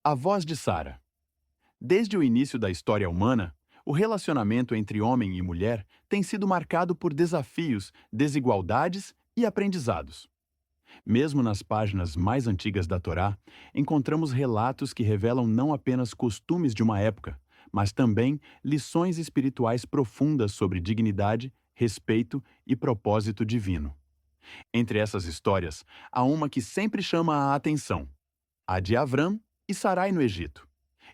A voz de Sara. Desde o início da história humana, o relacionamento entre homem e mulher tem sido marcado por desafios, desigualdades e aprendizados. Mesmo nas páginas mais antigas da Torá, encontramos relatos que revelam não apenas costumes de uma época, mas também lições espirituais profundas sobre dignidade, respeito e propósito divino. Entre essas histórias, há uma que sempre chama a atenção: a de Avram e Sarai no Egito,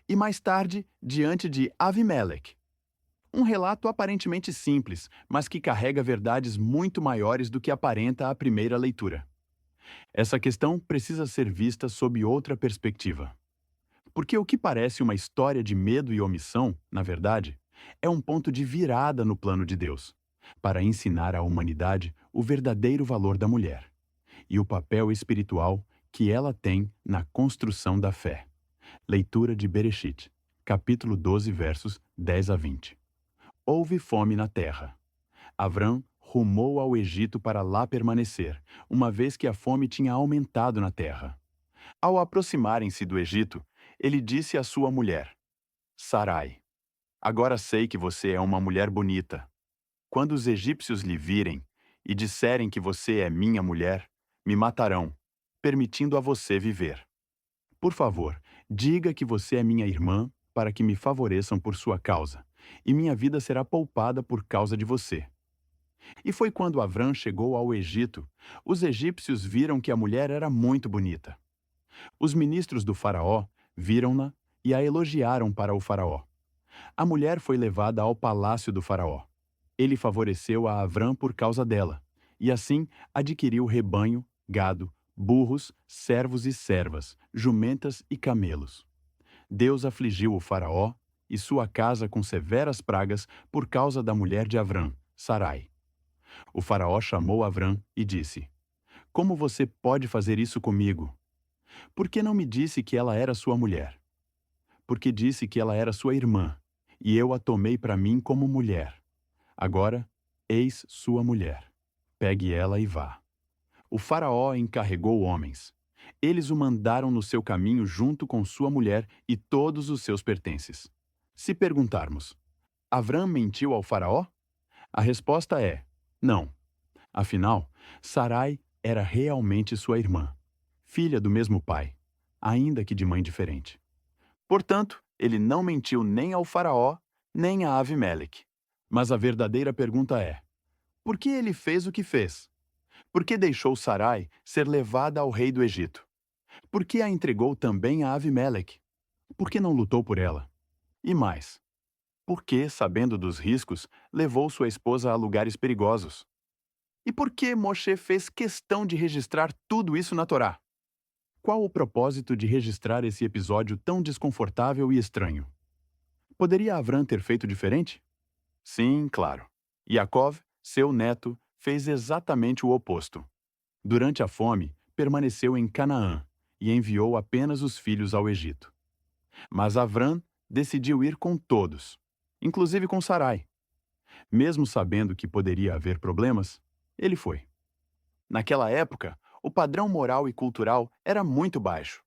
e mais tarde, diante de Avimelec. Um relato aparentemente simples, mas que carrega verdades muito maiores do que aparenta à primeira leitura. Essa questão precisa ser vista sob outra perspectiva. Porque o que parece uma história de medo e omissão, na verdade, é um ponto de virada no plano de Deus, para ensinar à humanidade o verdadeiro valor da mulher e o papel espiritual que ela tem na construção da fé. Leitura de Bereshit, capítulo 12, versos 10 a 20. Houve fome na terra. Avram rumou ao Egito para lá permanecer, uma vez que a fome tinha aumentado na terra. Ao aproximarem-se do Egito, ele disse à sua mulher: Sarai, agora sei que você é uma mulher bonita. Quando os egípcios lhe virem e disserem que você é minha mulher, me matarão, permitindo a você viver. Por favor, diga que você é minha irmã para que me favoreçam por sua causa, e minha vida será poupada por causa de você. E foi quando Avram chegou ao Egito, os egípcios viram que a mulher era muito bonita. Os ministros do faraó viram-na e a elogiaram para o faraó. A mulher foi levada ao palácio do faraó. Ele favoreceu a Avram por causa dela, e assim adquiriu rebanho, gado, burros, servos e servas, jumentas e camelos. Deus afligiu o faraó e sua casa com severas pragas por causa da mulher de Avram, Sarai. O faraó chamou Avram e disse: Como você pode fazer isso comigo? Por que não me disse que ela era sua mulher? Porque disse que ela era sua irmã, e eu a tomei para mim como mulher. Agora, eis sua mulher. Pegue ela e vá. O faraó encarregou homens. Eles o mandaram no seu caminho junto com sua mulher e todos os seus pertences. Se perguntarmos: Avram mentiu ao faraó? A resposta é: não. Afinal, Sarai era realmente sua irmã, filha do mesmo pai, ainda que de mãe diferente. Portanto, ele não mentiu nem ao faraó, nem a Avimelec. Mas a verdadeira pergunta é: por que ele fez o que fez? Por que deixou Sarai ser levada ao rei do Egito? Por que a entregou também a Avimelec? Por que não lutou por ela? E mais, por que, sabendo dos riscos, levou sua esposa a lugares perigosos? E por que Moshe fez questão de registrar tudo isso na Torá? Qual o propósito de registrar esse episódio tão desconfortável e estranho? Poderia Avram ter feito diferente? Sim, claro. Yaakov, seu neto, fez exatamente o oposto. Durante a fome, permaneceu em Canaã e enviou apenas os filhos ao Egito. Mas Avram decidiu ir com todos, inclusive com Sarai. Mesmo sabendo que poderia haver problemas, ele foi. Naquela época, o padrão moral e cultural era muito baixo.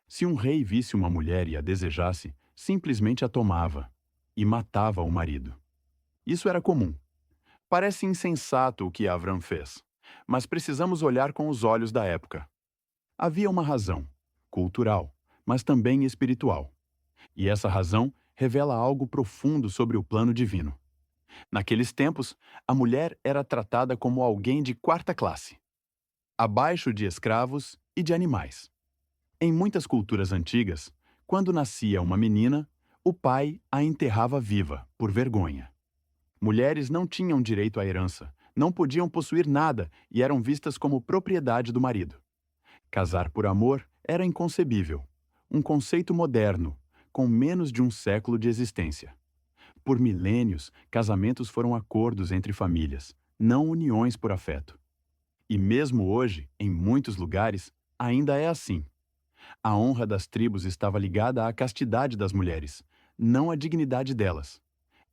Se um rei visse uma mulher e a desejasse, simplesmente a tomava e matava o marido. Isso era comum. Parece insensato o que Avram fez, mas precisamos olhar com os olhos da época. Havia uma razão, cultural, mas também espiritual. E essa razão revela algo profundo sobre o plano divino. Naqueles tempos, a mulher era tratada como alguém de quarta classe, abaixo de escravos e de animais. Em muitas culturas antigas, quando nascia uma menina, o pai a enterrava viva, por vergonha. Mulheres não tinham direito à herança, não podiam possuir nada e eram vistas como propriedade do marido. Casar por amor era inconcebível, um conceito moderno, com menos de um século de existência. Por milênios, casamentos foram acordos entre famílias, não uniões por afeto. E mesmo hoje, em muitos lugares, ainda é assim. A honra das tribos estava ligada à castidade das mulheres, não à dignidade delas.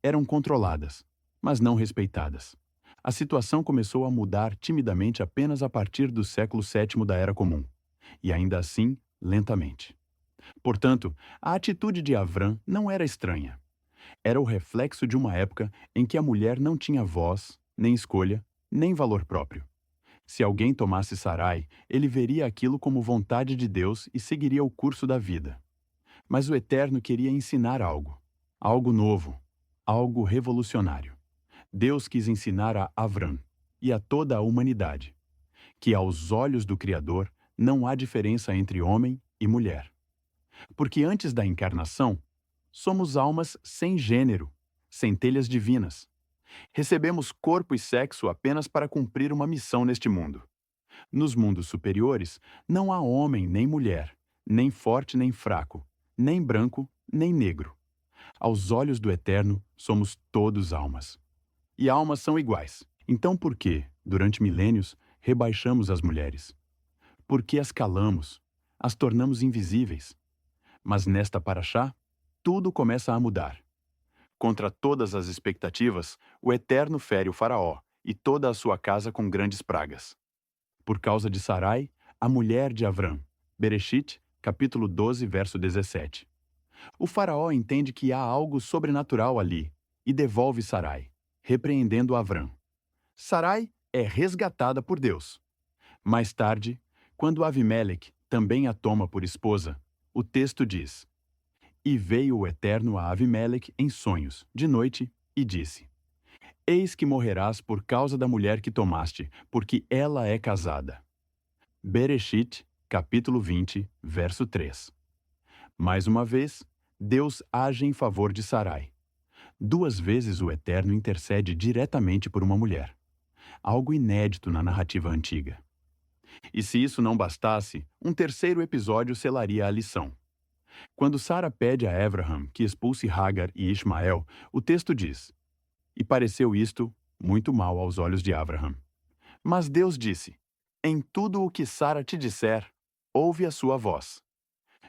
Eram controladas, mas não respeitadas. A situação começou a mudar timidamente apenas a partir do século VII da Era Comum, e ainda assim, lentamente. Portanto, a atitude de Avram não era estranha. Era o reflexo de uma época em que a mulher não tinha voz, nem escolha, nem valor próprio. Se alguém tomasse Sarai, ele veria aquilo como vontade de Deus e seguiria o curso da vida. Mas o Eterno queria ensinar algo, algo novo, algo revolucionário. Deus quis ensinar a Avram e a toda a humanidade que, aos olhos do Criador, não há diferença entre homem e mulher. Porque antes da encarnação, somos almas sem gênero, centelhas divinas. Recebemos corpo e sexo apenas para cumprir uma missão neste mundo. Nos mundos superiores, não há homem nem mulher, nem forte nem fraco, nem branco nem negro. Aos olhos do Eterno, somos todos almas. E almas são iguais. Então por que, durante milênios, rebaixamos as mulheres? Por que as calamos, as tornamos invisíveis? Mas nesta paraxá, tudo começa a mudar. Contra todas as expectativas, o Eterno fere o faraó e toda a sua casa com grandes pragas. Por causa de Sarai, a mulher de Avram. Bereshit, capítulo 12, verso 17. O faraó entende que há algo sobrenatural ali e devolve Sarai, repreendendo Avram. Sarai é resgatada por Deus. Mais tarde, quando Avimeleque também a toma por esposa, o texto diz: E veio o Eterno a Avimeleque em sonhos, de noite, e disse: Eis que morrerás por causa da mulher que tomaste, porque ela é casada. Bereshit, capítulo 20, verso 3. Mais uma vez, Deus age em favor de Sarai. 2 vezes o Eterno intercede diretamente por uma mulher. Algo inédito na narrativa antiga. E se isso não bastasse, um terceiro episódio selaria a lição. Quando Sara pede a Abraham que expulse Hagar e Ismael, o texto diz: E pareceu isto muito mal aos olhos de Abraham. Mas Deus disse: Em tudo o que Sara te disser, ouve a sua voz.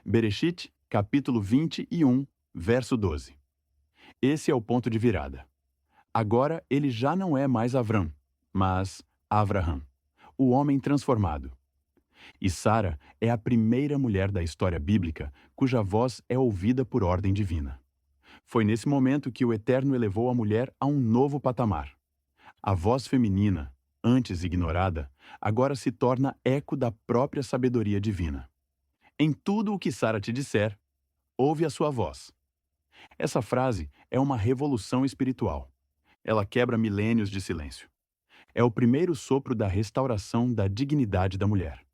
Bereshit, capítulo 21, verso 12. Esse é o ponto de virada. Agora ele já não é mais Avram, mas Avraham, o homem transformado. E Sara é a primeira mulher da história bíblica cuja voz é ouvida por ordem divina. Foi nesse momento que o Eterno elevou a mulher a um novo patamar. A voz feminina, antes ignorada, agora se torna eco da própria sabedoria divina. Em tudo o que Sara te disser, ouve a sua voz. Essa frase é uma revolução espiritual. Ela quebra milênios de silêncio. É o primeiro sopro da restauração da dignidade da mulher.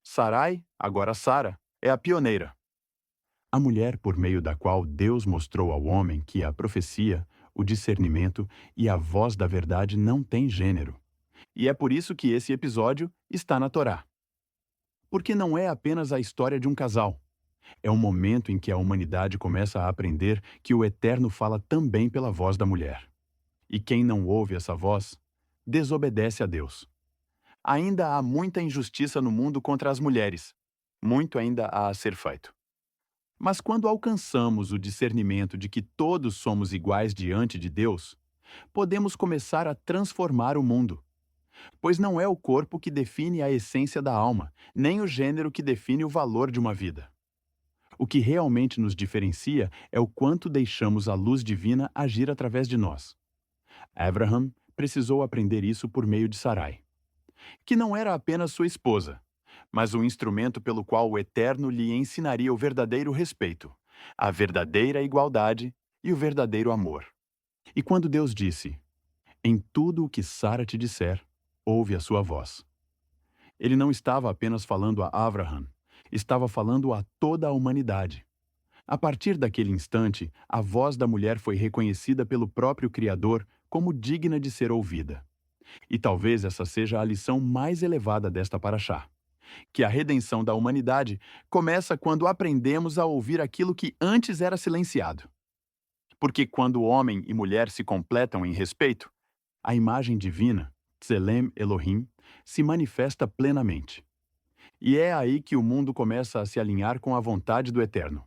Sarai, agora Sara, é a pioneira. A mulher por meio da qual Deus mostrou ao homem que a profecia, o discernimento e a voz da verdade não têm gênero. E é por isso que esse episódio está na Torá. Porque não é apenas a história de um casal. É um momento em que a humanidade começa a aprender que o Eterno fala também pela voz da mulher. E quem não ouve essa voz, desobedece a Deus. Ainda há muita injustiça no mundo contra as mulheres. Muito ainda há a ser feito. Mas quando alcançamos o discernimento de que todos somos iguais diante de Deus, podemos começar a transformar o mundo. Pois não é o corpo que define a essência da alma, nem o gênero que define o valor de uma vida. O que realmente nos diferencia é o quanto deixamos a luz divina agir através de nós. Abraham precisou aprender isso por meio de Sarai, que não era apenas sua esposa, mas um instrumento pelo qual o Eterno lhe ensinaria o verdadeiro respeito, a verdadeira igualdade e o verdadeiro amor. E quando Deus disse: Em tudo o que Sara te disser, ouve a sua voz. Ele não estava apenas falando a Abraham, estava falando a toda a humanidade. A partir daquele instante, a voz da mulher foi reconhecida pelo próprio Criador como digna de ser ouvida. E talvez essa seja a lição mais elevada desta paraxá, que a redenção da humanidade começa quando aprendemos a ouvir aquilo que antes era silenciado. Porque quando homem e mulher se completam em respeito, a imagem divina, Tselem Elohim, se manifesta plenamente. E é aí que o mundo começa a se alinhar com a vontade do Eterno.